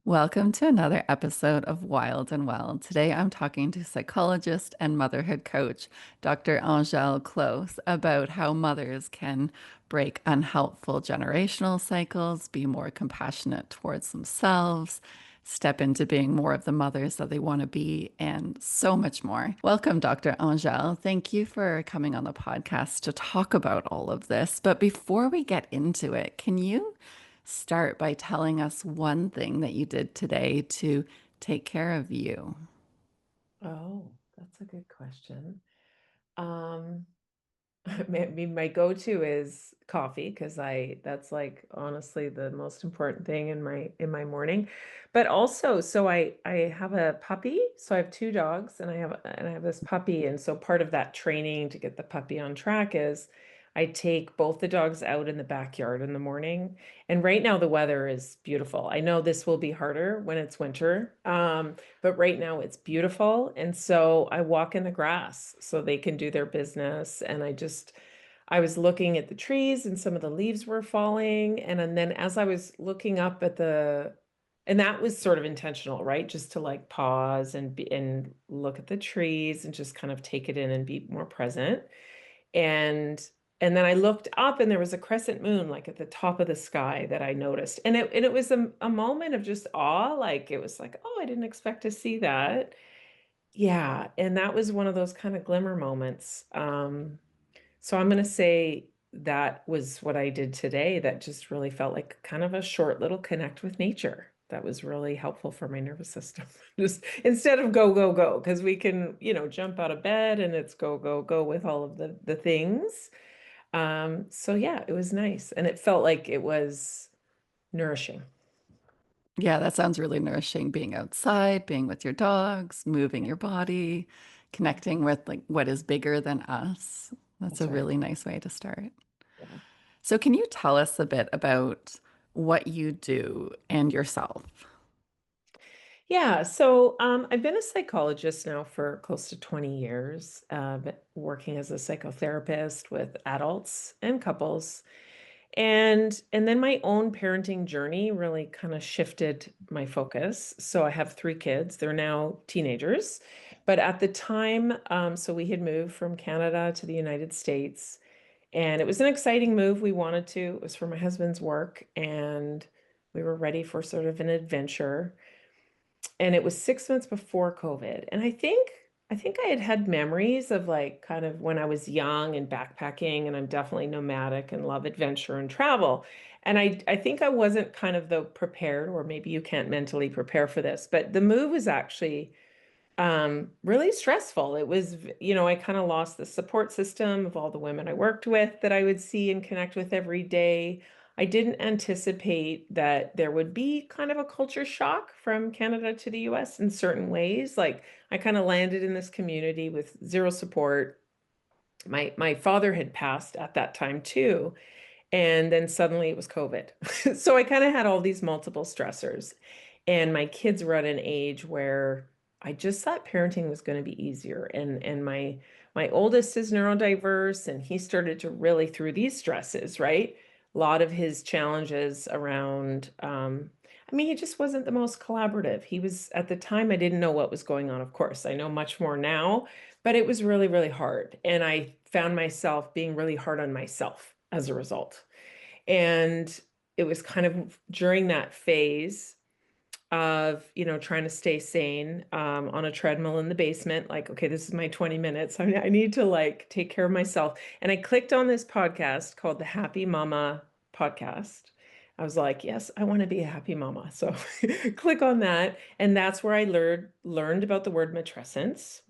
Welcome to another episode of Wild and Well. Today I'm talking to psychologist and motherhood coach, Dr. Angele Close, about how mothers can break unhelpful generational cycles, be more compassionate towards themselves, step into being more of the mothers that they want to be, and so much more. Welcome, Dr. Angele. Thank you for coming on the podcast to talk about all of this. But before we get into it, can you start by telling us one thing that you did today to take care of you? Oh, that's a good question. Um, I mean, my go-to is coffee because I that's like honestly the most important thing in my morning. But also, so I have a puppy, so I have two dogs and I have this puppy, and so part of that training to get the puppy on track is I take both the dogs out in the backyard in the morning. And right now the weather is beautiful. I know this will be harder when it's winter. But right now it's beautiful. And so I walk in the grass so they can do their business. And I was looking at the trees and some of the leaves were falling. And then as I was looking up at and that was sort of intentional, right? Just to like pause and look at the trees and just kind of take it in and be more present. And and then I looked up and there was a crescent moon like at the top of the sky that I noticed. And it was a moment of just awe. Like it was like, oh, I didn't expect to see that. Yeah. And that was one of those kind of glimmer moments. So I'm gonna say that was what I did today that just really felt like kind of a short little connect with nature. That was really helpful for my nervous system. Just instead of go, go, go, because we can, jump out of bed and it's go, go, go with all of the things. So yeah, it was nice. And it felt like it was nourishing. Yeah, that sounds really nourishing, being outside, being with your dogs, moving Yeah, your body, connecting with like what is bigger than us. That's that's a right. really nice way to start. Yeah. So, can you tell us a bit about what you do and yourself? Yeah, so I've been a psychologist now for close to 20 years, working as a psychotherapist with adults and couples. And then my own parenting journey really kind of shifted my focus. So I have three kids. They're now teenagers. But at the time, so we had moved from Canada to the United States, and it was an exciting move. We wanted to. It was for my husband's work, and we were ready for sort of an adventure. And it was 6 months before COVID. And I think I had had memories of like kind of when I was young and backpacking, and I'm definitely nomadic and love adventure and travel. And I think I wasn't kind of the prepared, or maybe you can't mentally prepare for this, but the move was actually really stressful. It was, I kind of lost the support system of all the women I worked with that I would see and connect with every day. I didn't anticipate that there would be kind of a culture shock from Canada to the US in certain ways. Like I kind of landed in this community with zero support. My father had passed at that time too. And then suddenly it was COVID. So I kind of had all these multiple stressors. And my kids were at an age where I just thought parenting was going to be easier. And my oldest is neurodiverse, and he started to really through these stresses, right? A lot of his challenges around, I mean, he just wasn't the most collaborative. He was at the time, I didn't know what was going on, of course. I know much more now, but it was really, really hard. And I found myself being really hard on myself as a result. And it was kind of during that phase of, trying to stay sane on a treadmill in the basement, like, okay, this is my 20 minutes. I need to like take care of myself. And I clicked on this podcast called the Happy Mama podcast. I was like, yes, I want to be a happy mama. So click on that. And that's where I learned about the word matrescence,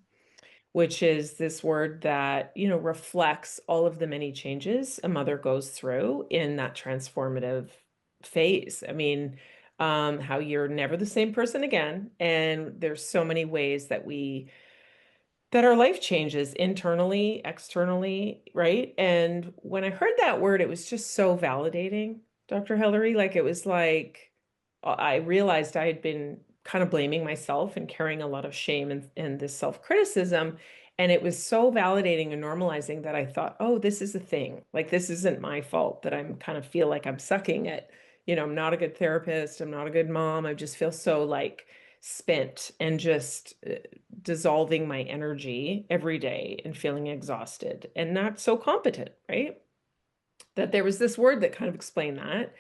which is this word that, reflects all of the many changes a mother goes through in that transformative phase. I mean, how you're never the same person again. And there's so many ways that our life changes internally, externally, right? And when I heard that word, it was just so validating, Dr. Hillary. Like it was like I realized I had been kind of blaming myself and carrying a lot of shame and this self-criticism. And it was so validating and normalizing that I thought, oh, this is a thing. Like this isn't my fault that I'm kind of feel like I'm sucking at, I'm not a good therapist. I'm not a good mom. I just feel so like spent and just dissolving my energy every day and feeling exhausted and not so competent, right? That there was this word that kind of explained that.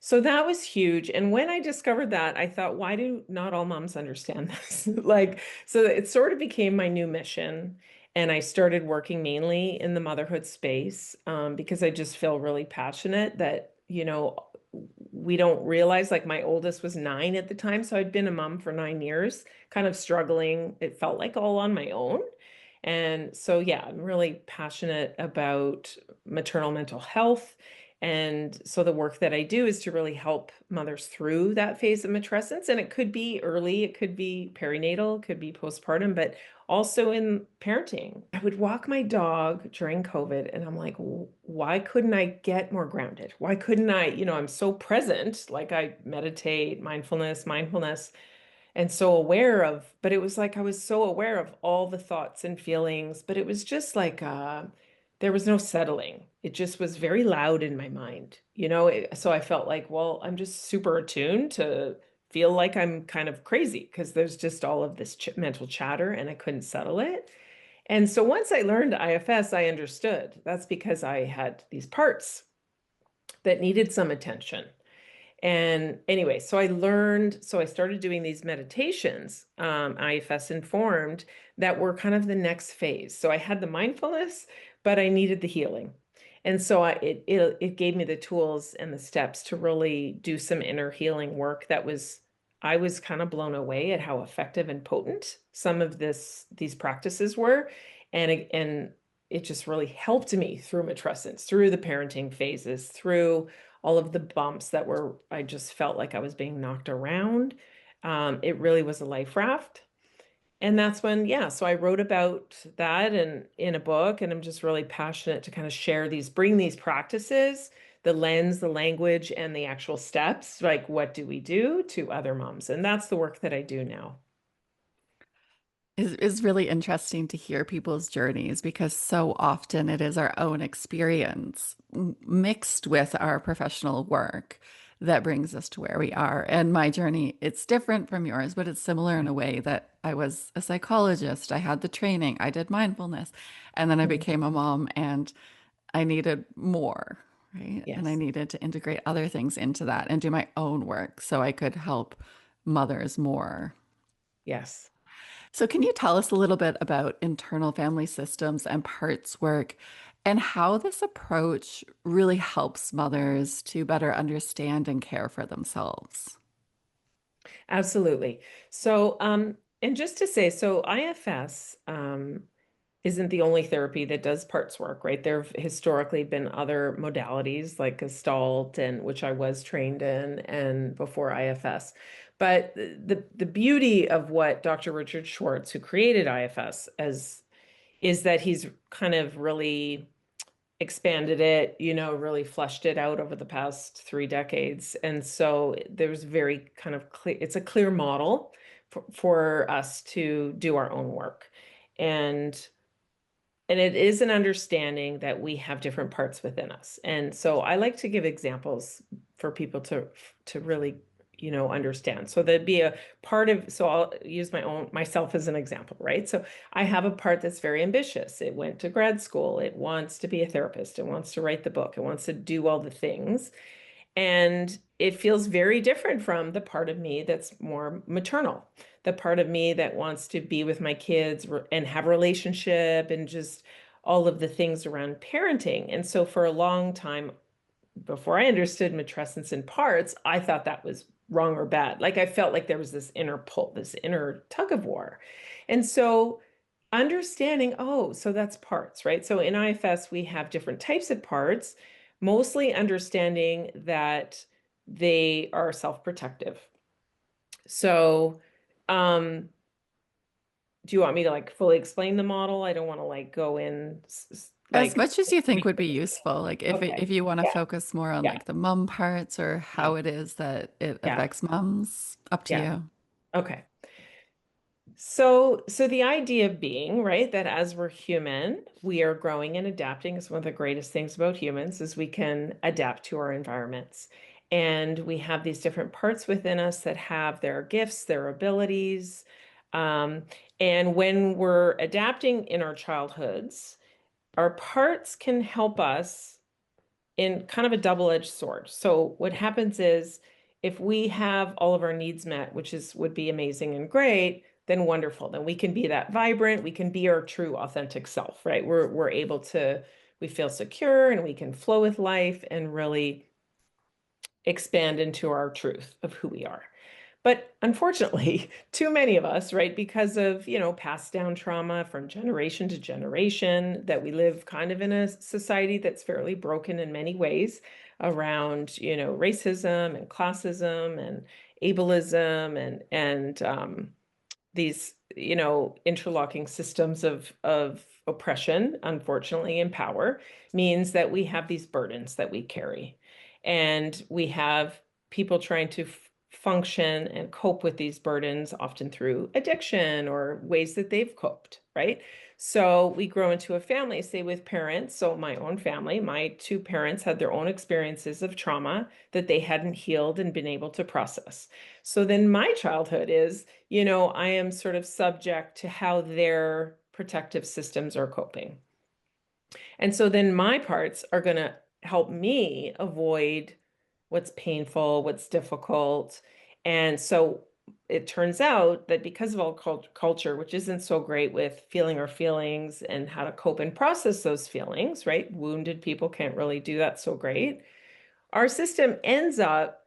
So that was huge. And when I discovered that, I thought, why do not all moms understand this? Like, so it sort of became my new mission. And I started working mainly in the motherhood space because I just feel really passionate that, we don't realize, like my oldest was 9 at the time. So I'd been a mom for 9 years, kind of struggling. It felt like all on my own. And so, yeah, I'm really passionate about maternal mental health. And so the work that I do is to really help mothers through that phase of matrescence. And it could be early, it could be perinatal, it could be postpartum, but also in parenting. I would walk my dog during COVID and I'm like, why couldn't I get more grounded? Why couldn't I, I'm so present, like I meditate, mindfulness and so aware of, but it was like I was so aware of all the thoughts and feelings, but it was just like there was no settling. It just was very loud in my mind, so I felt like, well, I'm just super attuned to feel like I'm kind of crazy because there's just all of this ch mental chatter and I couldn't settle it. And so once I learned IFS, I understood that's because I had these parts that needed some attention. And anyway, so I started doing these meditations, IFS informed, that were kind of the next phase. So I had the mindfulness, but I needed the healing. And so it gave me the tools and the steps to really do some inner healing work I was kind of blown away at how effective and potent some of these practices were. And it just really helped me through matrescence, through the parenting phases, through all of the bumps I just felt like I was being knocked around. It really was a life raft. And that's when, yeah, so I wrote about that and in a book, and I'm just really passionate to kind of bring these practices, the lens, the language, and the actual steps, like what do we do to other moms? And that's the work that I do now. Is really interesting to hear people's journeys because so often it is our own experience mixed with our professional work that brings us to where we are. And my journey, it's different from yours, but it's similar in Yeah. a way that I was a psychologist. I had the training, I did mindfulness, and then I Mhm. became a mom and I needed more, right? And I Yes. needed to integrate other things into that and do my own work so I could help mothers more. Yes. So, can you tell us a little bit about internal family systems and parts work and how this approach really helps mothers to better understand and care for themselves? Absolutely. So, and just to say, so IFS, isn't the only therapy that does parts work, right? There have historically been other modalities like Gestalt and which I was trained in and before IFS. But the beauty of what Dr. Richard Schwartz, who created IFS, as is that he's kind of really expanded it, really fleshed it out over the past 3 decades. And so there's very kind of clear, it's a clear model for us to do our own work. And and it is an understanding that we have different parts within us. And so I like to give examples for people to really, understand. So there'd be a part of, so I'll use myself as an example, right? So I have a part that's very ambitious. It went to grad school. It wants to be a therapist. It wants to write the book. It wants to do all the things. And it feels very different from the part of me that's more maternal, the part of me that wants to be with my kids and have a relationship and just all of the things around parenting. And so for a long time, before I understood matrescence in parts, I thought that was wrong or bad. Like I felt like there was this inner pull, this inner tug of war. And so understanding, oh, so that's parts, right? So in IFS, we have different types of parts, mostly understanding that they are self-protective. So, um, do you want me to like fully explain the model? I don't want to like go in As like much as you think would be useful, like okay. if you want to Yeah. focus more on Yeah. like the mom parts or Yeah. how it is that it Yeah. affects moms, up to Yeah. you. Okay. So the idea being, right, that as we're human, we are growing and adapting is one of the greatest things about humans is we can adapt to our environments. And we have these different parts within us that have their gifts, their abilities. Um, and when we're adapting in our childhoods, our parts can help us in kind of a double-edged sword. So what happens is if we have all of our needs met, which is would be amazing and great, then wonderful. Then we can be that vibrant, we can be our true authentic self, right? We're able to, we feel secure and we can flow with life and really expand into our truth of who we are. But unfortunately, too many of us, right, because of, passed down trauma from generation to generation, that we live kind of in a society that's fairly broken in many ways around, racism and classism and ableism and these, interlocking systems of oppression, unfortunately, and power means that we have these burdens that we carry. And we have people trying to function and cope with these burdens, often through addiction or ways that they've coped, right? So we grow into a family, say with parents. So my own family, my two parents had their own experiences of trauma that they hadn't healed and been able to process. So then my childhood is, I am sort of subject to how their protective systems are coping. And so then my parts are going to help me avoid what's painful, what's difficult. And so it turns out that because of all culture, which isn't so great with feeling our feelings and how to cope and process those feelings, right? Wounded people can't really do that so great. Our system ends up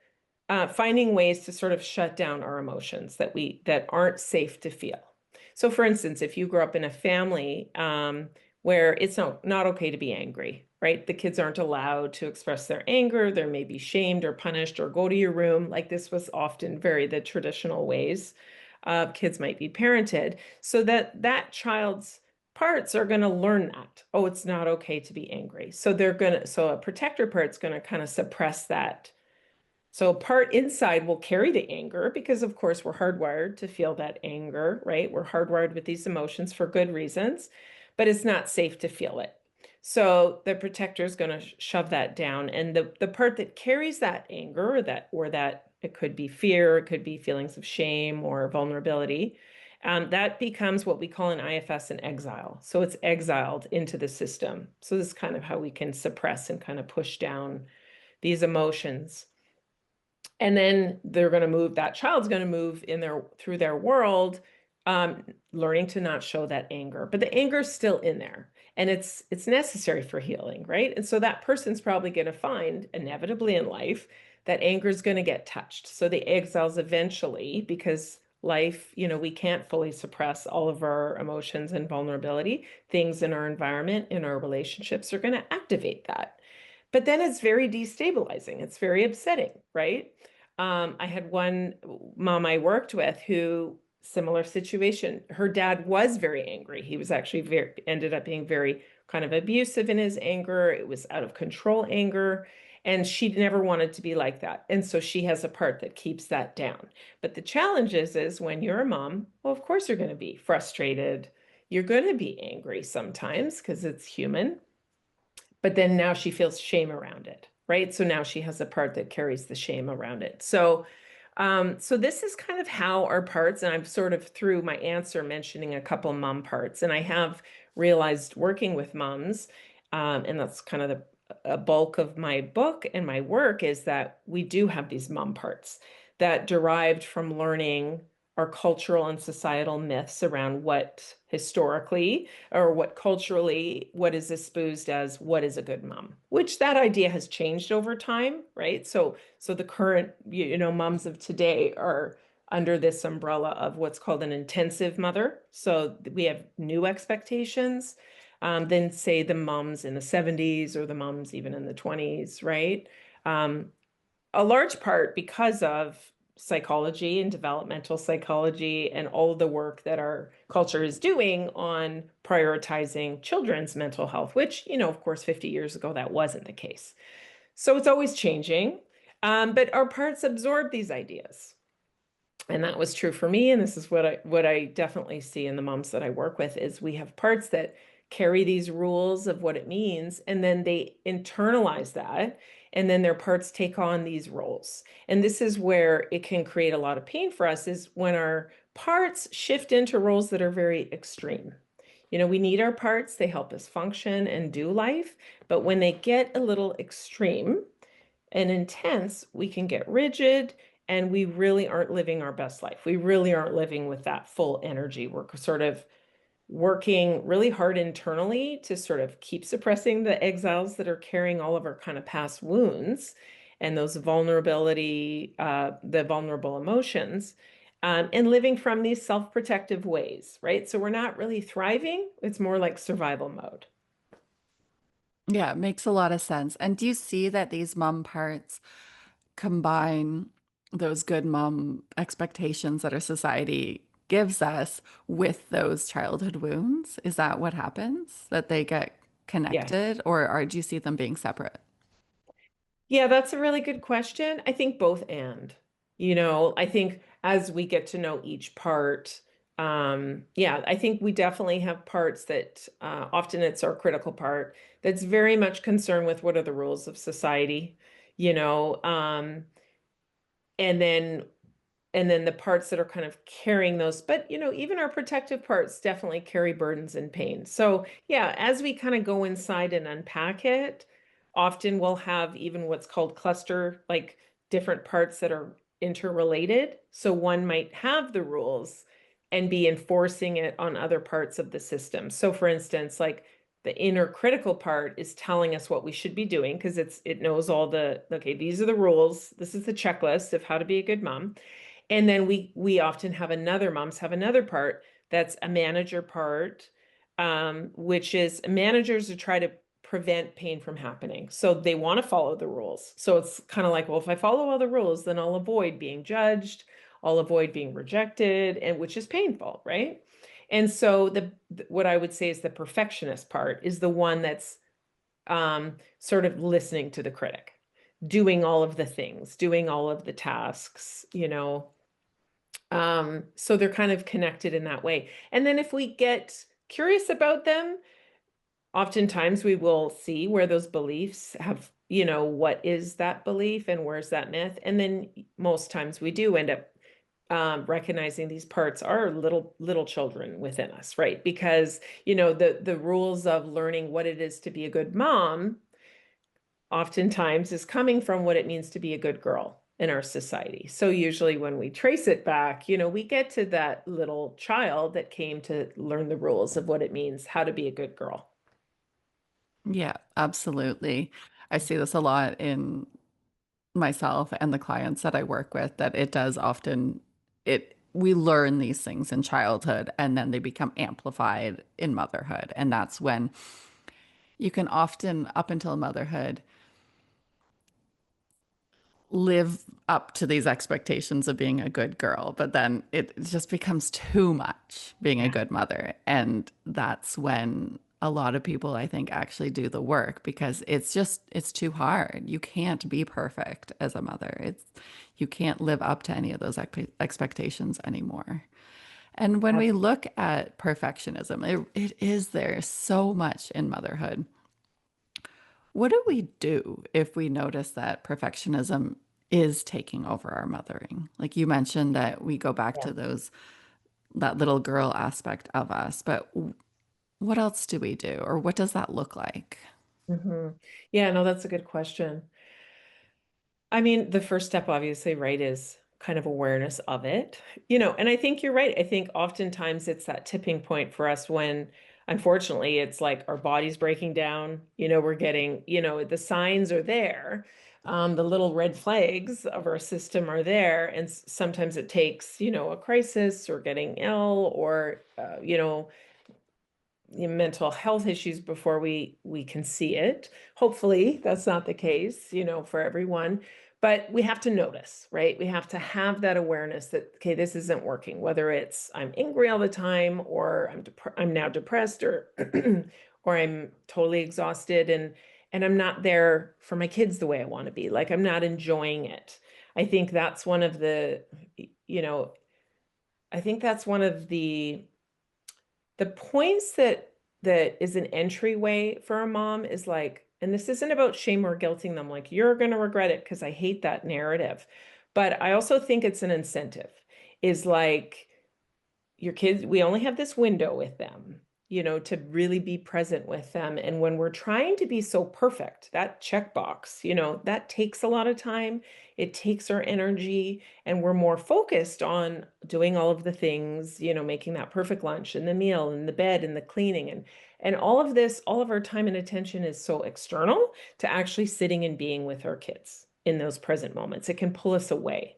finding ways to sort of shut down our emotions that aren't safe to feel. So, for instance, if you grew up in a family where it's not okay to be angry, right? The kids aren't allowed to express their anger. They're maybe shamed or punished or go to your room. Like this was often very the traditional ways kids might be parented. So that child's parts are going to learn that. Oh, it's not okay to be angry. So a protector part's going to kind of suppress that, so part inside will carry the anger because, of course, we're hardwired to feel that anger, right? We're hardwired with these emotions for good reasons, but it's not safe to feel it. So the protector is going to shove that down. And the part that carries that anger or that it could be fear, it could be feelings of shame or vulnerability, that becomes what we call an IFS in exile. So it's exiled into the system. So this is kind of how we can suppress and kind of push down these emotions. And then that child's going to move through their world, learning to not show that anger, but the anger's still in there and it's necessary for healing, right? And so that person's probably going to find inevitably in life that anger is going to get touched. So the exiles eventually, because life, we can't fully suppress all of our emotions and vulnerability. Things in our environment, in our relationships are going to activate that. But then it's very destabilizing. It's very upsetting, right? I had one mom I worked with who, similar situation. Her dad was very angry. He was actually ended up being very kind of abusive in his anger. It was out of control anger. And she never wanted to be like that. And so she has a part that keeps that down. But the challenge is when you're a mom, well, of course you're going to be frustrated. You're going to be angry sometimes because it's human. But then now she feels shame around it, right? So now she has a part that carries the shame around it. So this is kind of how our parts, and I'm sort of through my answer mentioning a couple mom parts, and I have realized working with moms, and that's kind of a bulk of my book and my work is that we do have these mom parts that derived from learning our cultural and societal myths around what historically or what culturally, what is espoused as what is a good mom, which that idea has changed over time, right? So the current, moms of today are under this umbrella of what's called an intensive mother. So we have new expectations than say the moms in the 70s or the moms even in the 20s, right? Um, a large part because of psychology and developmental psychology and all of the work that our culture is doing on prioritizing children's mental health, which, of course, 50 years ago, that wasn't the case. So it's always changing. But our parts absorb these ideas. And that was true for me. And this is what I definitely see in the moms that I work with is we have parts that carry these rules of what it means, and then they internalize that and then their parts take on these roles. And this is where it can create a lot of pain for us, is when our parts shift into roles that are very extreme. We need our parts, they help us function and do life, but when they get a little extreme and intense, we can get rigid and we really aren't living our best life. We really aren't living with that full energy. We're sort of working really hard internally to sort of keep suppressing the exiles that are carrying all of our kind of past wounds and those the vulnerable emotions, and living from these self-protective ways, right? So we're not really thriving. It's more like survival mode. Yeah, it makes a lot of sense. And do you see that these mom parts combine those good mom expectations that our society gives us with those childhood wounds? Is that what happens? That they get Yes. connected, or do you see them being separate? Yeah, that's a really good question. I think both and. I think as we get to know each part, yeah, I think we definitely have parts that often it's our critical part that's very much concerned with what are the rules of society, you know, um, and then the parts that are kind of carrying those, but even our protective parts definitely carry burdens and pain. So yeah, as we kind of go inside and unpack it, often we'll have even what's called cluster, like different parts that are interrelated. So one might have the rules and be enforcing it on other parts of the system. So for instance, like the inner critical part is telling us what we should be doing because it knows all okay, these are the rules, this is the checklist of how to be a good mom. And then we often have moms have another part that's a manager part, which is managers to try to prevent pain from happening. So they want to follow the rules. So it's kind of like, well, if I follow all the rules, then I'll avoid being judged, I'll avoid being rejected, and which is painful, right? And so what I would say is the perfectionist part is the one that's sort of listening to the critic, doing all of the things, doing all of the tasks. So they're kind of connected in that way. And then if we get curious about them, oftentimes we will see where those beliefs what is that belief and where's that myth? And then most times we do end up recognizing these parts are little children within us, right? Because the rules of learning what it is to be a good mom oftentimes is coming from what it means to be a good girl in our society. So usually when we trace it back, we get to that little child that came to learn the rules of what it means how to be a good girl. Yeah, absolutely. I see this a lot in myself and the clients that I work with, that it does often we learn these things in childhood and then they become amplified in motherhood. And that's when you can often, up until motherhood, live up to these expectations of being a good girl, but then it just becomes too much being a Yeah. good mother. And that's when a lot of people, I think, actually do the work because it's too hard. You can't be perfect as a mother. You can't live up to any of those expectations anymore. And when we look at perfectionism, it is there so much in motherhood. What do we do if we notice that perfectionism is taking over our mothering? Like you mentioned that we go back to that little girl aspect of us, but what else do we do, or what does that look like? Yeah, no, that's a good question. I mean, the first step, obviously, right, is kind of awareness of it, and I think you're right. I think oftentimes it's that tipping point for us when, unfortunately, it's like our body's breaking down, we're getting, the signs are there. The little red flags of our system are there. And sometimes it takes, a crisis or getting ill or, mental health issues before we can see it. Hopefully, that's not the case, for everyone. But we have to notice, right? We have to have that awareness that, okay, this isn't working, whether it's I'm angry all the time or I'm now depressed or or I'm totally exhausted and I'm not there for my kids the way I want to be. Like I'm not enjoying it. I think that's one of the, you know, I think that's one of the points that is an entryway for a mom is like And this isn't about shame or guilting them, like, you're going to regret it, because I hate that narrative. But I also think it's an incentive, is like, your kids, we only have this window with them, to really be present with them. And when we're trying to be so perfect, that checkbox, that takes a lot of time. It takes our energy, and we're more focused on doing all of the things, making that perfect lunch and the meal and the bed and the cleaning and all of this, all of our time and attention is so external to actually sitting and being with our kids in those present moments. It can pull us away.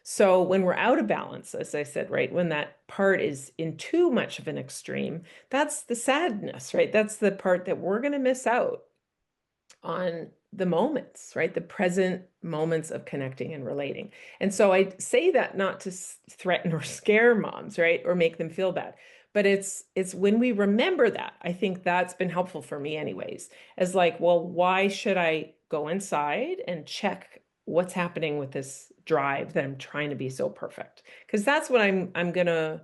So when we're out of balance, as I said, right, when that part is in too much of an extreme, that's the sadness, right? That's the part that we're going to miss out on the moments, right? The present moments of connecting and relating. And so I say that not to threaten or scare moms, right? Or make them feel bad. But it's when we remember that, I think that's been helpful for me anyways, as like, well, why should I go inside and check what's happening with this drive that I'm trying to be so perfect? Because that's what I'm gonna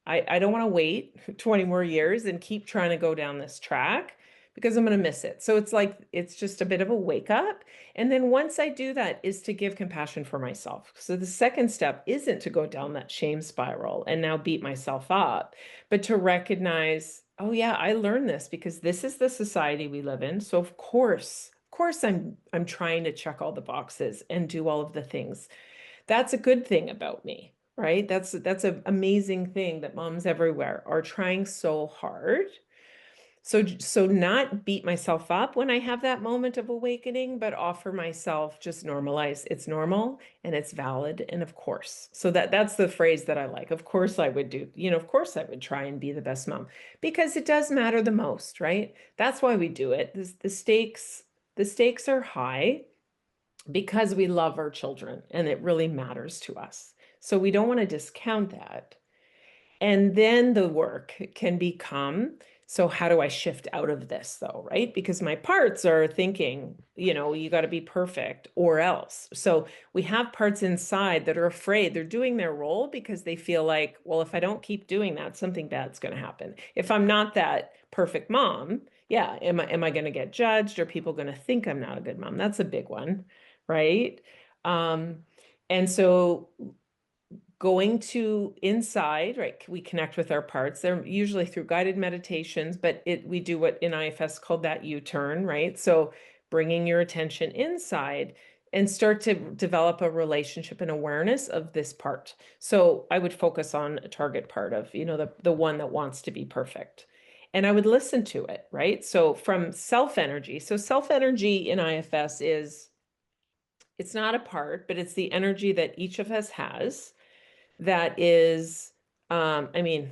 I don't want to wait 20 more years and keep trying to go down this track, because I'm going to miss it. So it's like, it's just a bit of a wake up. And then once I do that, is to give compassion for myself. So the second step isn't to go down that shame spiral and now beat myself up, but to recognize, oh yeah, I learned this because this is the society we live in. So of course I'm trying to check all the boxes and do all of the things. That's a good thing about me, right? That's an amazing thing, that moms everywhere are trying so hard. So not beat myself up when I have that moment of awakening, but offer myself, just normalize it's normal and it's valid. And of course, so that's the phrase that I like. Of course I would do, of course I would try and be the best mom, because it does matter the most, right? That's why we do it. The stakes are high, because we love our children and it really matters to us. So we don't want to discount that. And then the work can become, so how do I shift out of this though, right? Because my parts are thinking, you got to be perfect or else. So we have parts inside that are afraid. They're doing their role because they feel like, well, if I don't keep doing that, something bad's going to happen. If I'm not that perfect mom, yeah, am I going to get judged? Are people going to think I'm not a good mom? That's a big one, right? Um, and so going to inside, right? We connect with our parts. They're usually through guided meditations, but we do what in IFS called that U-turn, right? So bringing your attention inside and start to develop a relationship and awareness of this part. So I would focus on a target part of, the one that wants to be perfect. And I would listen to it, right? So from self-energy. So self-energy in IFS it's not a part, but it's the energy that each of us has that is, I mean,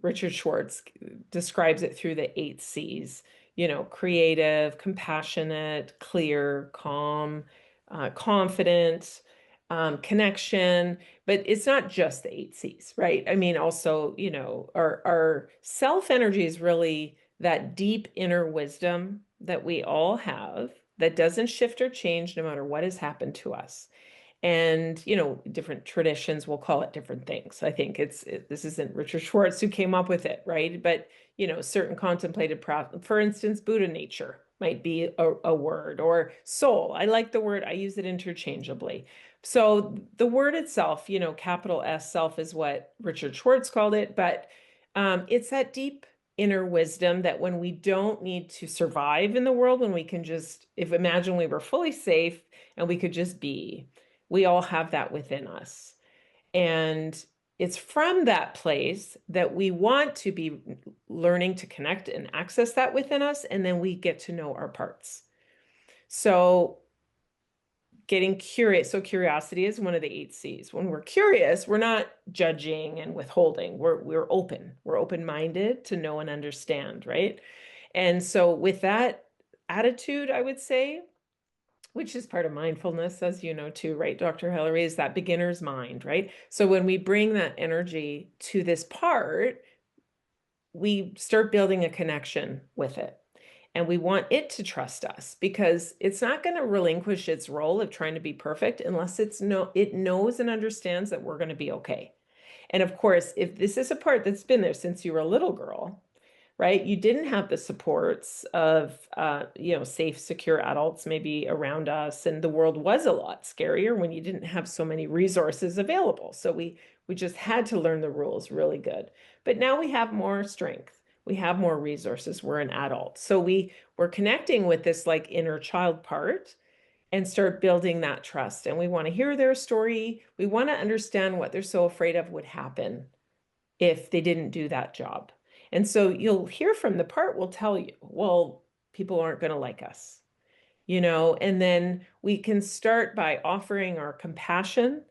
Richard Schwartz describes it through the 8 C's, creative, compassionate, clear, calm, confident, connection. But it's not just the 8 C's, right? I mean, also, our self energy is really that deep inner wisdom that we all have, that doesn't shift or change no matter what has happened to us. And, different traditions will call it different things. I think this isn't Richard Schwartz who came up with it, right? But, certain contemplated, for instance, Buddha nature might be a word, or soul. I like the word, I use it interchangeably. So the word itself, capital S, self, is what Richard Schwartz called it, but it's that deep inner wisdom that when we don't need to survive in the world, when we can just, if imagine we were fully safe and we could just be, we all have that within us. And it's from that place that we want to be learning to connect and access that within us. And then we get to know our parts. So getting curious. So curiosity is one of the 8 C's. When we're curious, we're not judging and withholding. We're open. We're open-minded to know and understand, right? And so with that attitude, I would say, which is part of mindfulness, as you know, too, right, Dr. Hillary, is that beginner's mind, right? So when we bring that energy to this part, we start building a connection with it. And we want it to trust us, because it's not going to relinquish its role of trying to be perfect unless it knows and understands that we're going to be okay. And of course, if this is a part that's been there since you were a little girl, right? You didn't have the supports of, safe, secure adults maybe around us, and the world was a lot scarier when you didn't have so many resources available. So we just had to learn the rules really good. But now we have more strength. We have more resources. We're an adult. So we're connecting with this like inner child part and start building that trust. And we want to hear their story. We want to understand what they're so afraid of would happen if they didn't do that job. And so you'll hear from the part will tell you, well, people aren't going to like us, and then we can start by offering our compassion,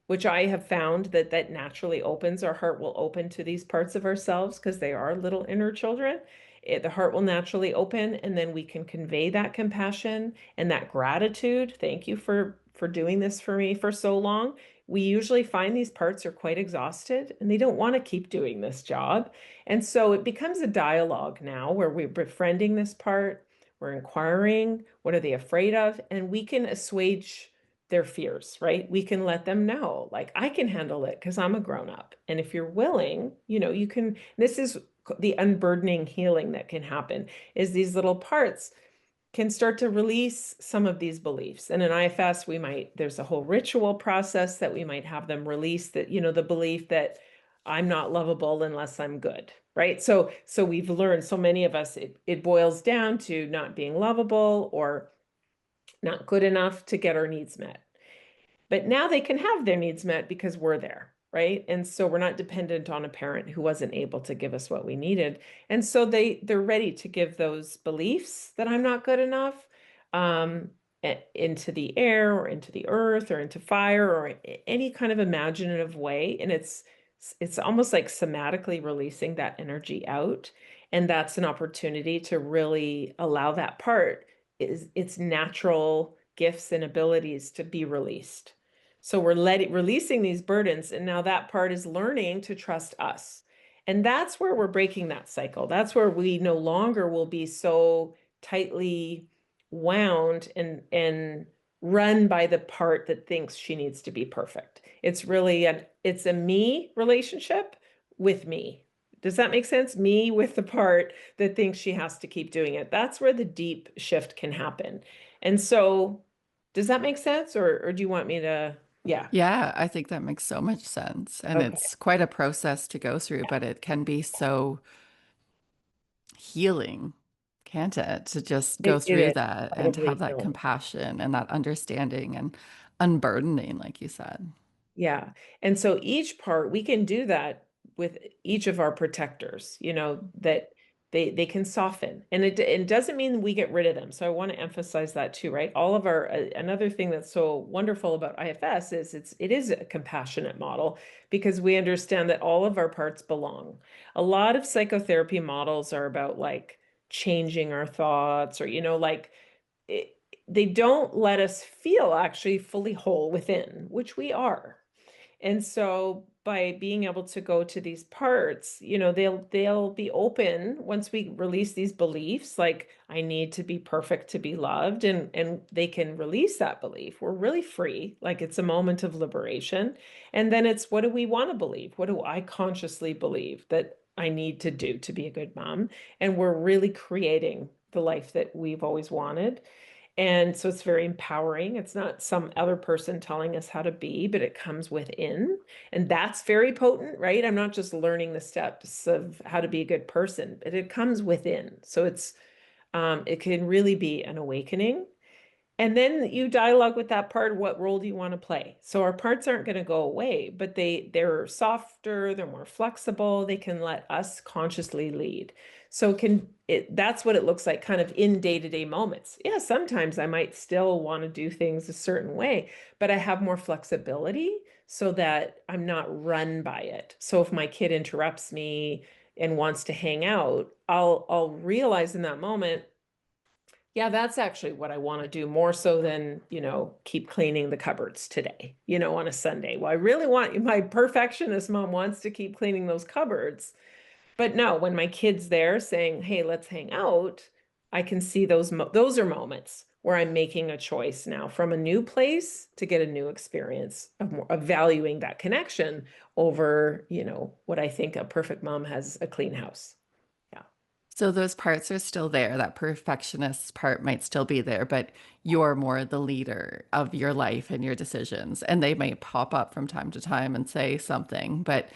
which I have found that naturally opens our heart will open to these parts of ourselves because they are little inner children. The heart will naturally open, and then we can convey that compassion and that gratitude. Thank you for doing this for me for so long. We usually find these parts are quite exhausted and they don't want to keep doing this job. And so it becomes a dialogue now where we're befriending this part, we're inquiring, what are they afraid of? And we can assuage their fears, right? We can let them know, like, I can handle it because I'm a grown up. And if you're willing, you can, this is the unburdening healing that can happen, is these little parts can start to release some of these beliefs. And in IFS, there's a whole ritual process that we might have them release that, the belief that I'm not lovable unless I'm good, right? So we've learned, so many of us, it boils down to not being lovable or not good enough to get our needs met. But now they can have their needs met because we're there, right? And so we're not dependent on a parent who wasn't able to give us what we needed. And so they're ready to give those beliefs that I'm not good enough um, into the air or into the earth or into fire or any kind of imaginative way. And it's almost like somatically releasing that energy out. And that's an opportunity to really allow that part is its natural gifts and abilities to be released. So we're releasing these burdens, and now that part is learning to trust us. And that's where we're breaking that cycle. That's where we no longer will be so tightly wound and run by the part that thinks she needs to be perfect. It's a me relationship with me. Does that make sense? Me with the part that thinks she has to keep doing it. That's where the deep shift can happen. And so, does that make sense? Or do you want me to? Yeah. Yeah, I think that makes so much sense. And Okay. it's quite a process to go through, but it can be so healing, can't it? To just go It through is that and to have incredibly that healing. compassion and that understanding and unburdening, like you said. Yeah. And so each part, we can do that with each of our protectors, that they can soften. And it doesn't mean we get rid of them. So I want to emphasize that too, right? All of our another thing that's so wonderful about IFS is it is a compassionate model because we understand that all of our parts belong. A lot of psychotherapy models are about like changing our thoughts or like it, they don't let us feel actually fully whole within, which we are. And so by being able to go to these parts, they'll be open once we release these beliefs, like I need to be perfect to be loved, and they can release that belief. We're really free, like it's a moment of liberation. And then it's what do we want to believe? What do I consciously believe that I need to do to be a good mom? And we're really creating the life that we've always wanted. And so it's very empowering. It's not some other person telling us how to be, but it comes within. And that's very potent, right? I'm not just learning the steps of how to be a good person, but it comes within. So it can really be an awakening. And then you dialogue with that part. What role do you want to play? So our parts aren't going to go away, but they're softer, they're more flexible. They can let us consciously lead. So that's what it looks like kind of in day-to-day moments. Yeah, sometimes I might still want to do things a certain way, but I have more flexibility so that I'm not run by it. So if my kid interrupts me and wants to hang out, I'll realize in that moment, yeah, that's actually what I want to do more so than, keep cleaning the cupboards today, on a Sunday. Well, I really want my perfectionist mom wants to keep cleaning those cupboards. But no, when my kid's there saying, "Hey, let's hang out," I can see those are moments where I'm making a choice now from a new place to get a new experience of valuing that connection over, what I think a perfect mom has a clean house. Yeah. So those parts are still there. That perfectionist part might still be there, but you're more the leader of your life and your decisions. And they may pop up from time to time and say something, but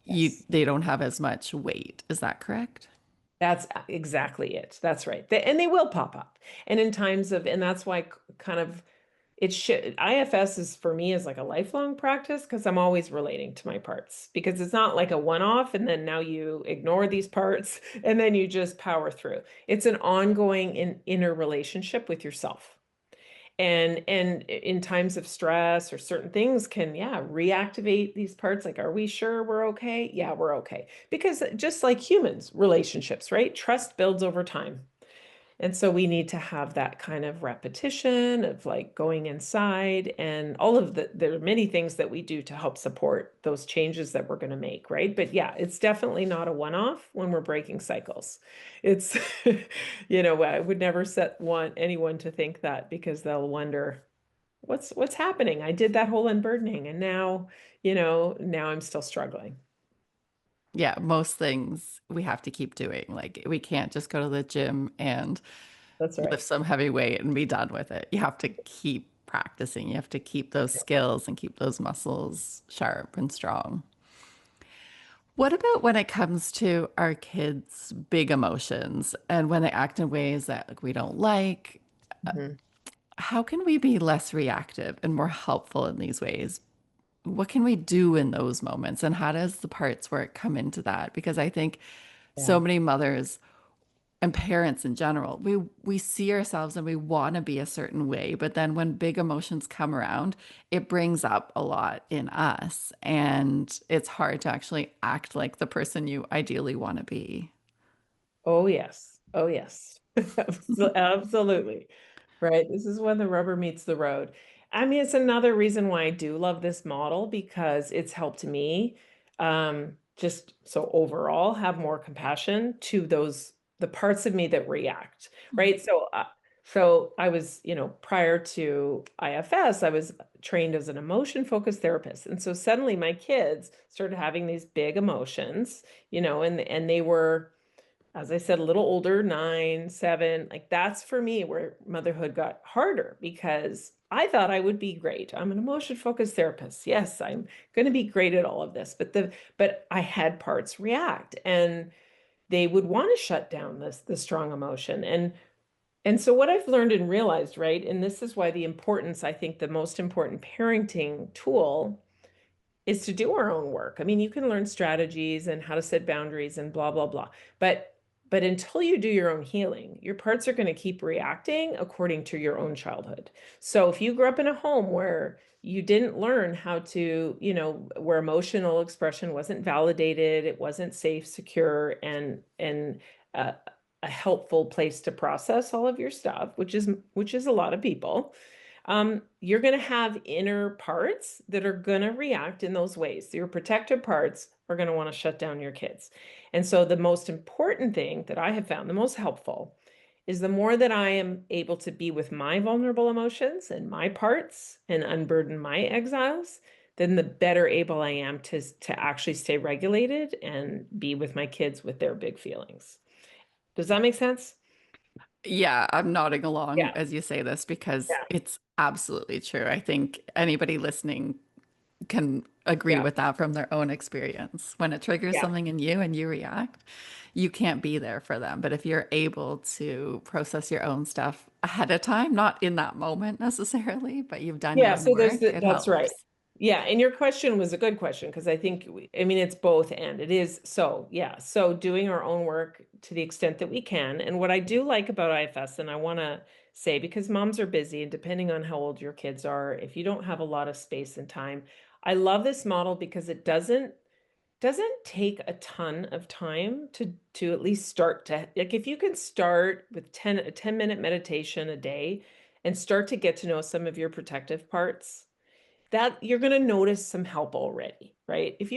Yes. they don't have as much weight. Is that correct? That's exactly it. That's right. And they will pop up. And in times of, and that's why kind of it should, IFS is for me is like a lifelong practice because I'm always relating to my parts because it's not like a one-off and then now you ignore these parts and then you just power through. It's an ongoing inner relationship with yourself. And in times of stress or certain things can, yeah, reactivate these parts. Like, are we sure we're okay? Yeah, we're okay. Because just like humans, relationships, right? Trust builds over time. And so we need to have that kind of repetition of like going inside and all of there are many things that we do to help support those changes that we're going to make, right? But yeah, it's definitely not a one-off when we're breaking cycles. It's, I would never set anyone to think that because they'll wonder what's happening. I did that whole unburdening and now, now I'm still struggling. Yeah, most things we have to keep doing. Like we can't just go to the gym and That's lift right. some heavy weight and be done with it. You have to keep practicing. You have to keep those skills and keep those muscles sharp and strong. What about when it comes to our kids' big emotions and when they act in ways that like we don't like? Mhm. How can we be less reactive and more helpful in these ways? What can we do in those moments? And how does the parts work come into that? Because I think so Yeah. many mothers and parents in general, we see ourselves and we want to be a certain way, but then when big emotions come around, it brings up a lot in us, and it's hard to actually act like the person you ideally want to be. Oh, yes. Oh, yes. Absolutely. Right. This is when the rubber meets the road. I mean, it's another reason why I do love this model because it's helped me just so overall have more compassion to the parts of me that react, right? So I was, prior to IFS, I was trained as an emotion focused therapist. And so suddenly my kids started having these big emotions, and they were, as I said, a little older, 9, 7, like that's for me where motherhood got harder because I thought I would be great. I'm an emotion focused therapist. Yes, I'm going to be great at all of this. But I had parts react and they would want to shut down the strong emotion. And so what I've learned and realized, right, and this is why the importance, I think the most important parenting tool is to do our own work. I mean, you can learn strategies and how to set boundaries and blah, blah, blah. But until you do your own healing, your parts are going to keep reacting according to your own childhood. So if you grew up in a home where you didn't learn how to, where emotional expression wasn't validated, it wasn't safe, secure, and a helpful place to process all of your stuff, which is a lot of people, you're going to have inner parts that are going to react in those ways. Your protective parts are going to want to shut down your kids. And so, the most important thing that I have found, the most helpful, is the more that I am able to be with my vulnerable emotions and my parts and unburden my exiles, then the better able I am to actually stay regulated and be with my kids with their big feelings. Does that make sense? Yeah, I'm nodding Yeah, along as you say this because yeah, it's absolutely true. I think anybody listening can agree yeah, with that from their own experience. When it triggers yeah. something in you and you react, you can't be there for them. But if you're able to process your own stuff ahead of time, not in that moment necessarily, but you've done your Yeah, own so work, it that's right. helps. Yeah, and your question was a good question because I think I mean it's both and it is so yeah. So doing our own work to the extent that we can. And what I do like about IFS, and I want to say because moms are busy and depending on how old your kids are, if you don't have a lot of space and time, I love this model because it doesn't take a ton of time to at least start to like if you can start with a 10-minute meditation a day and start to get to know some of your protective parts, that you're going to notice some help already, right? If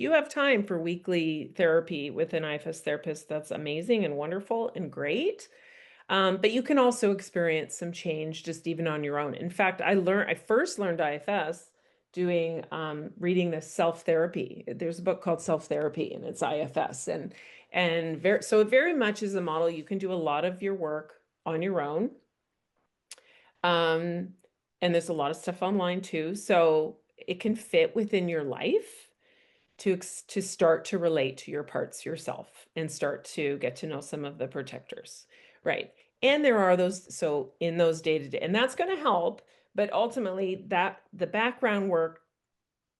you have time for weekly therapy with an IFS therapist, that's amazing and wonderful and great. But you can also experience some change just even on your own. In fact, I first learned IFS reading this self-therapy. There's a book called Self-Therapy and it's IFS. And so it very much is a model. You can do a lot of your work on your own. Um, and there's a lot of stuff online too. So it can fit within your life to start to relate to your parts yourself and start to get to know some of the protectors. Right. And there are those, so in those day to day, and that's going to help, but ultimately that the background work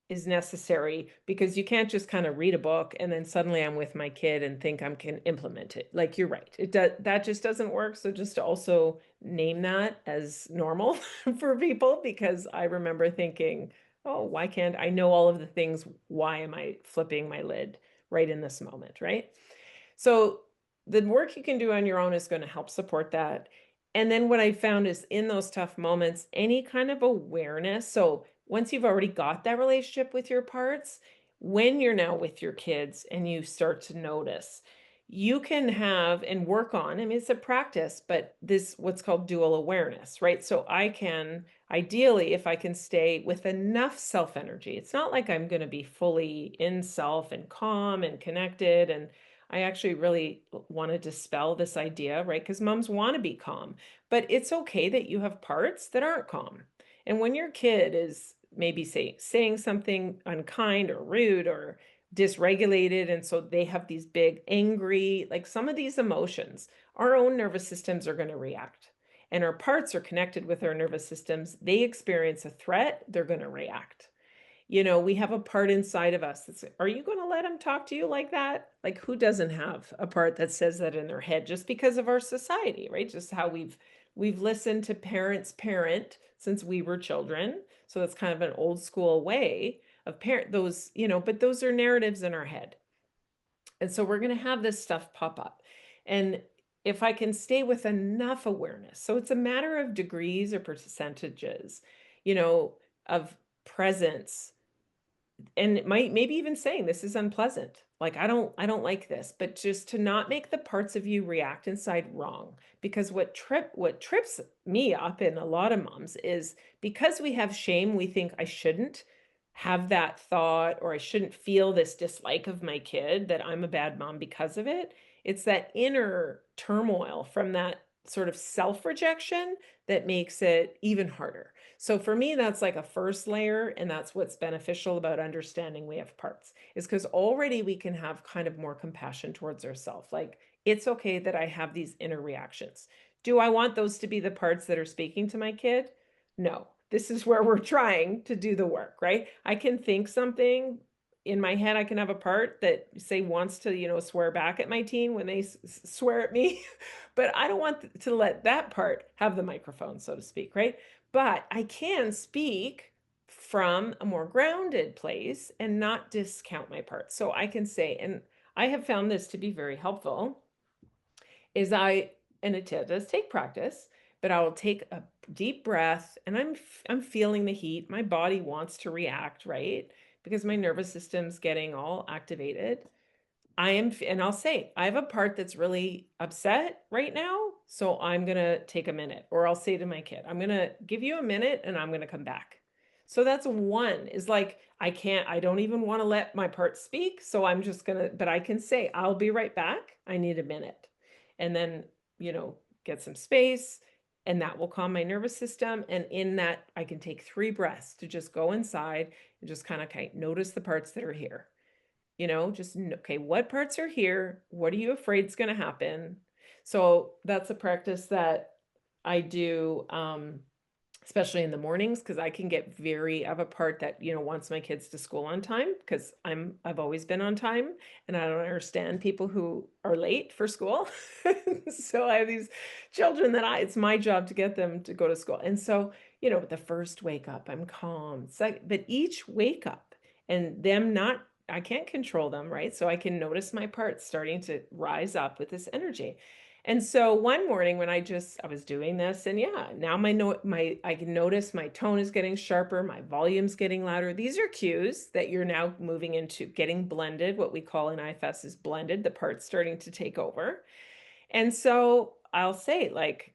is necessary because you can't just kind of read a book and then suddenly I'm with my kid and think I can implement it. Like you're right. That just doesn't work. So just to also name that as normal for people, because I remember thinking, oh, why can't I know all of the things? Why am I flipping my lid right in this moment, right? So the work you can do on your own is going to help support that. And then what I found is in those tough moments, any kind of awareness. So once you've already got that relationship with your parts, when you're now with your kids and you start to notice, you can have and work on, I mean, it's a practice, but this what's called dual awareness, right? So I can ideally, if I can stay with enough self energy, it's not like I'm going to be fully in self and calm and connected. And I actually really want to dispel this idea, right? Because moms want to be calm, but it's okay that you have parts that aren't calm. And when your kid is maybe saying something unkind or rude or dysregulated, and so they have these big angry, like some of these emotions, our own nervous systems are going to react. And our parts are connected with our nervous systems. They experience a threat, they're going to react. We have a part inside of us that's, are you going to let him talk to you like that? Like, who doesn't have a part that says that in their head just because of our society, right? Just how we've listened to parents parent since we were children. So that's kind of an old school way of parent those, but those are narratives in our head. And so we're going to have this stuff pop up. And if I can stay with enough awareness, so it's a matter of degrees or percentages, of presence, and it might maybe even saying this is unpleasant, like I don't like this, but just to not make the parts of you react inside wrong. Because what trips me up in a lot of moms is because we have shame, we think I shouldn't have that thought, or I shouldn't feel this dislike of my kid, that I'm a bad mom because of it. It's that inner turmoil from that sort of self-rejection that makes it even harder. So for me, that's like a first layer, and that's what's beneficial about understanding we have parts, is because already we can have kind of more compassion towards ourselves. Like, it's okay that I have these inner reactions. Do I want those to be the parts that are speaking to my kid? No. This is where we're trying to do the work, right? I can think something in my head. I can have a part that say wants to, swear back at my teen when they swear at me, but I don't want to let that part have the microphone, so to speak, right? But I can speak from a more grounded place and not discount my parts. So I can say, and I have found this to be very helpful, is and it does take practice, but I will take a deep breath, and I'm feeling the heat. My body wants to react, right? Because my nervous system's getting all activated. And I'll say, I have a part that's really upset right now, so I'm going to take a minute. Or I'll say to my kid, I'm going to give you a minute and I'm going to come back. So that's one, is like, I don't even want to let my part speak. So I'm just going to, but I can say, I'll be right back. I need a minute. And then, get some space, and that will calm my nervous system. And in that, I can take 3 breaths to just go inside and just kind of notice the parts that are here. Just, okay, what parts are here? What are you afraid is going to happen? So that's a practice that I do, especially in the mornings, because I can get I have a part that, wants my kids to school on time, because I've always been on time, and I don't understand people who are late for school. So I have these children that it's my job to get them to go to school. And so, the first wake up, I'm calm. But each wake up and them not, I can't control them, right? So I can notice my parts starting to rise up with this energy. And so one morning when I was doing this, and yeah, now I can notice my tone is getting sharper, my volume's getting louder. These are cues that you're now moving into getting blended. What we call in IFS is blended, the parts starting to take over. And so I'll say, like,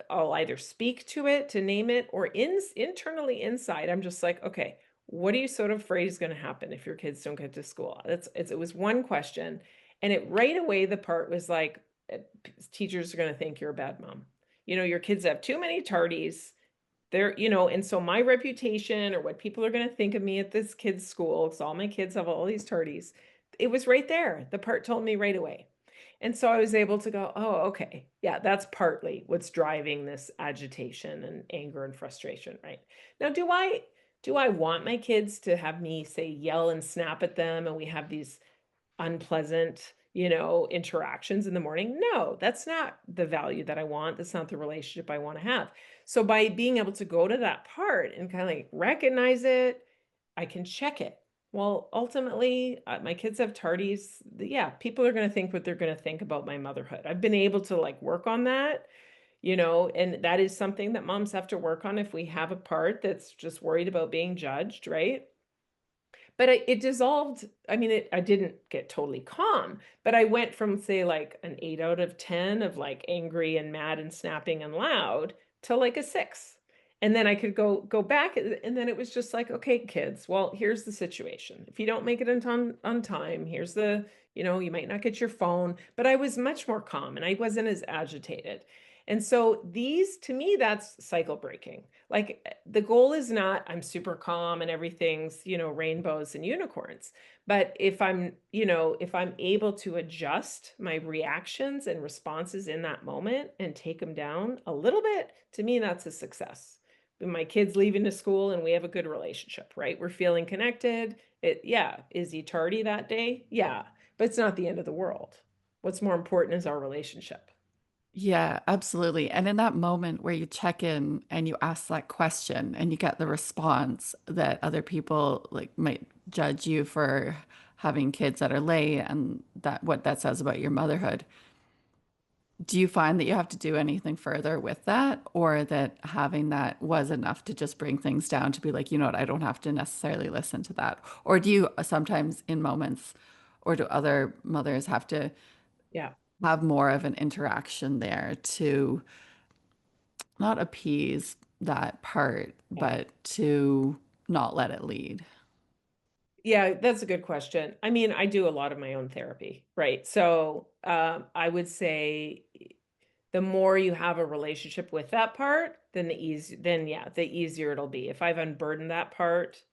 I'll either speak to it to name it, or internally inside, I'm just like, okay, what are you sort of afraid is going to happen if your kids don't get to school? It was one question. And it right away, the part was like, teachers are going to think you're a bad mom. Your kids have too many tardies. And so my reputation or what people are going to think of me at this kid's school, because all my kids have all these tardies, it was right there. The part told me right away. And so I was able to go, oh, okay. Yeah, that's partly what's driving this agitation and anger and frustration, right? Now, do I want my kids to have me say yell and snap at them and we have these unpleasant, interactions in the morning? No, that's not the value that I want. That's not the relationship I want to have. So by being able to go to that part and kind of like recognize it, I can check it. Well, ultimately, my kids have tardies. Yeah, people are going to think what they're going to think about my motherhood. I've been able to like work on that, and that is something that moms have to work on if we have a part that's just worried about being judged, right? But it dissolved. I mean, I didn't get totally calm, but I went from, say, like an 8 out of 10 of like angry and mad and snapping and loud to like a 6. And then I could go back, and then it was just like, okay, kids, well, here's the situation. If you don't make it on time, here's you might not get your phone. But I was much more calm and I wasn't as agitated. And so to me, that's cycle breaking. Like the goal is not I'm super calm and everything's, rainbows and unicorns. But if I'm able to adjust my reactions and responses in that moment and take them down a little bit, to me, that's a success. When my kid's leaving to school and we have a good relationship, right? We're feeling connected. Yeah. Is he tardy that day? Yeah. But it's not the end of the world. What's more important is our relationship. Yeah, absolutely. And in that moment where you check in and you ask that question and you get the response that other people like might judge you for having kids that are late and that what that says about your motherhood. Do you find that you have to do anything further with that, or that having that was enough to just bring things down to be like, you know what, I don't have to necessarily listen to that? Or do you sometimes in moments, or do other mothers have to Yeah. have more of an interaction there to not appease that part, Yeah. but to not let it lead? Yeah, that's a good question. I mean, I do a lot of my own therapy, right? So I would say the more you have a relationship with that part, then yeah, the easier it'll be. If I've unburdened that part,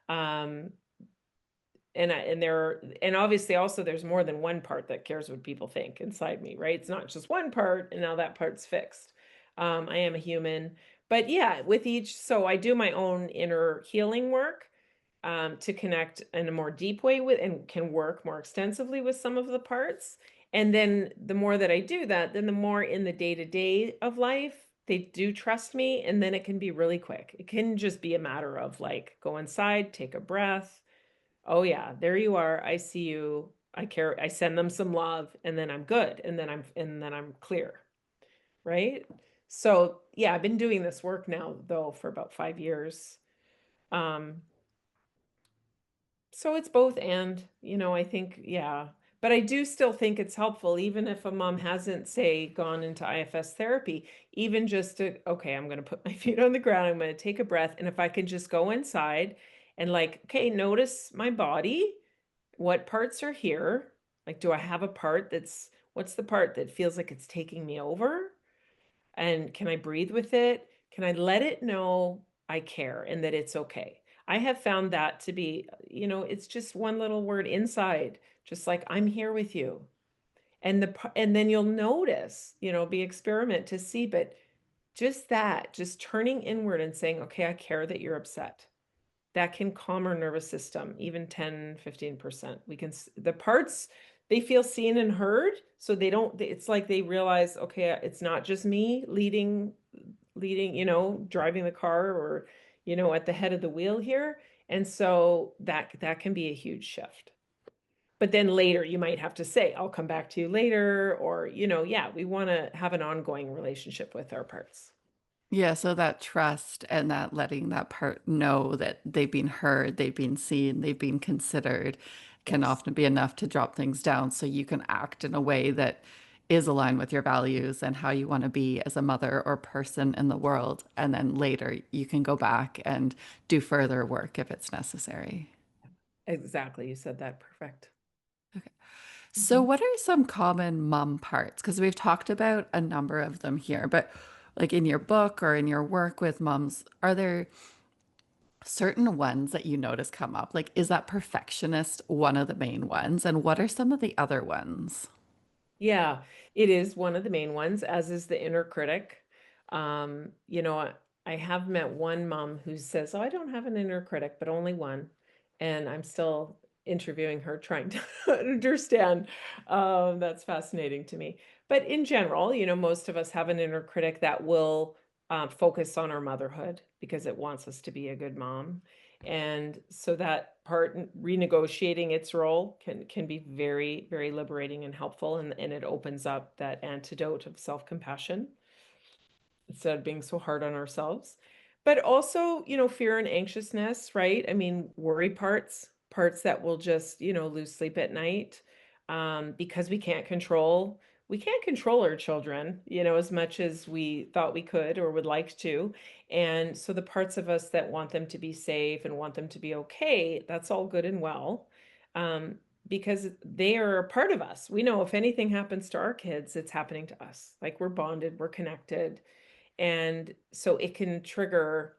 um, and obviously also there's more than one part that cares what people think inside me, right? It's not just one part and now that part's fixed. I am a human. But yeah, with each, so I do my own inner healing work to connect in a more deep way with and can work more extensively with some of the parts. And then the more that I do that, then the more in the day-to-day of life they do trust me, and then it can be really quick. It can just be a matter of like go inside, take a breath. Oh yeah, there you are. I see you. I care. I send them some love, and then I'm good, and then I'm clear, right? So yeah, I've been doing this work now though for about 5 years. Um, So it's both and, I think, yeah. But I do still think it's helpful, even if a mom hasn't, say, gone into IFS therapy, even just to, okay, I'm going to put my feet on the ground, I'm going to take a breath. And if I can just go inside and like, okay, notice my body, what parts are here? Like, do I have a part what's the part that feels like it's taking me over? And can I breathe with it? Can I let it know I care and that it's okay? I have found that to be, it's just one little word inside, just like I'm here with you. And then you'll notice, be experiment to see, but just turning inward and saying, okay, I care that you're upset. That can calm our nervous system, even 10-15%. The parts, they feel seen and heard, so it's like they realize, okay, it's not just me leading, driving the car or, at the head of the wheel here. And so that can be a huge shift. But then later you might have to say, I'll come back to you later, or, yeah, we want to have an ongoing relationship with our parts. Yeah, so that trust and that letting that part know that they've been heard, they've been seen, they've been considered can Yes. often be enough to drop things down so you can act in a way that is aligned with your values and how you want to be as a mother or person in the world. And then later you can go back and do further work if it's necessary. Exactly. You said that perfect. So, Mhm. what are some common mom parts? Because we've talked about a number of them here, but like in your book or in your work with moms, are there certain ones that you notice come up? Like, is that perfectionist one of the main ones? And what are some of the other ones? Yeah, it is one of the main ones, as is the inner critic. You know, I have met one mom who says, "Oh, I don't have an inner critic, but only one." And I'm still interviewing her, trying to understand. That's fascinating to me. But in general, most of us have an inner critic that will focus on our motherhood because it wants us to be a good mom. And so that part, renegotiating its role can be very, very liberating and helpful, and it opens up that antidote of self-compassion instead of being so hard on ourselves. But also, fear and anxiousness, right? I mean, worry parts that will just, lose sleep at night, because we can't control our children, as much as we thought we could or would like to. And so the parts of us that want them to be safe and want them to be okay, that's all good and well. Um, because they are a part of us. We know if anything happens to our kids, it's happening to us. Like, we're bonded, we're connected, and so it can trigger,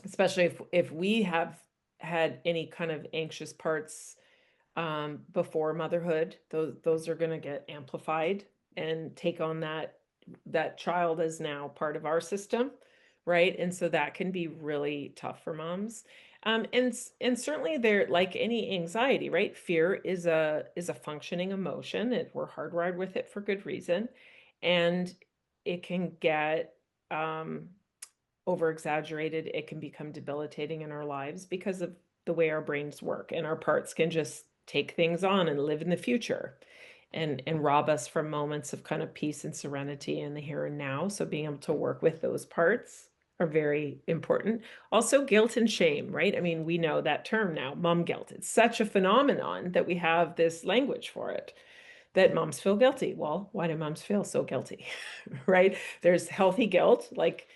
especially if we have had any kind of anxious parts before motherhood, those are going to get amplified and take on that child as now part of our system, right? And so that can be really tough for moms. And certainly, there, like any anxiety, right? Fear is a functioning emotion. We're hardwired with it for good reason, and it can get um, over exaggerated. It can become debilitating in our lives because of the way our brains work, and our parts can just take things on and live in the future and rob us from moments of kind of peace and serenity in the here and now. So being able to work with those parts are very important. Also, guilt and shame, right? I mean, we know that term now, mom guilt. It's such a phenomenon that we have this language for it, that moms feel guilty. Well, why do moms feel so guilty? Right? There's healthy guilt, like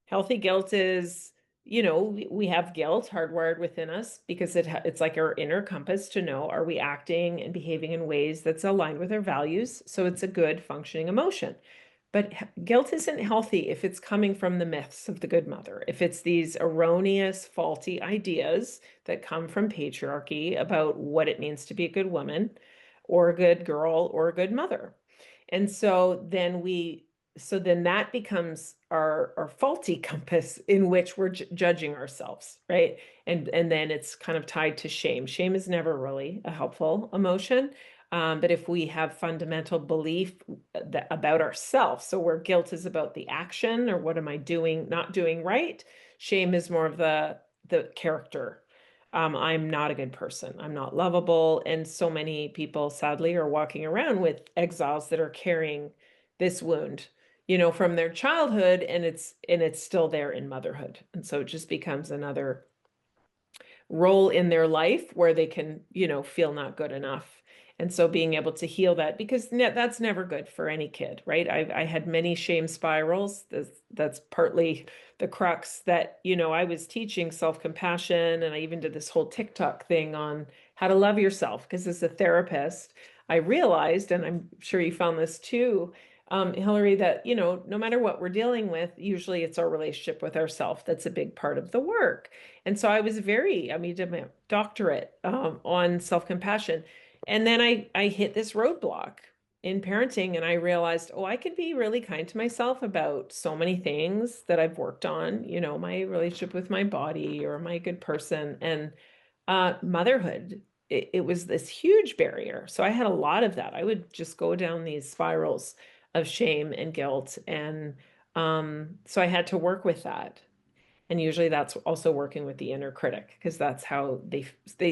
healthy guilt is, we have guilt hardwired within us because it's like our inner compass to know, are we acting and behaving in ways that's aligned with our values? So it's a good functioning emotion. But guilt isn't healthy if it's coming from the myths of the good mother, if it's these erroneous, faulty ideas that come from patriarchy about what it means to be a good woman or a good girl or a good mother. And so then that becomes our faulty compass in which we're judging ourselves, right? And then it's kind of tied to shame. Shame is never really a helpful emotion. But if we have fundamental belief about ourselves, so where guilt is about the action or what am I doing, not doing right, shame is more of the character. I'm not a good person. I'm not lovable. And so many people, sadly, are walking around with exiles that are carrying this wound, from their childhood, and it's still there in motherhood. And so it just becomes another role in their life where they can, feel not good enough. And so being able to heal that, because that's never good for any kid, right? I had many shame spirals. That's partly the crux that, I was teaching self-compassion, and I even did this whole TikTok thing on how to love yourself. Because as a therapist, I realized, and I'm sure you found this too, Hillary, that, no matter what we're dealing with, usually it's our relationship with ourself that's a big part of the work. And so I mean, did my doctorate on self-compassion. And then I hit this roadblock in parenting, and I realized, oh, I could be really kind to myself about so many things that I've worked on, my relationship with my body, or am I a good person? And motherhood, it was this huge barrier. So I had a lot of that. I would just go down these spirals of shame and guilt. And so I had to work with that. And usually that's also working with the inner critic, because that's how they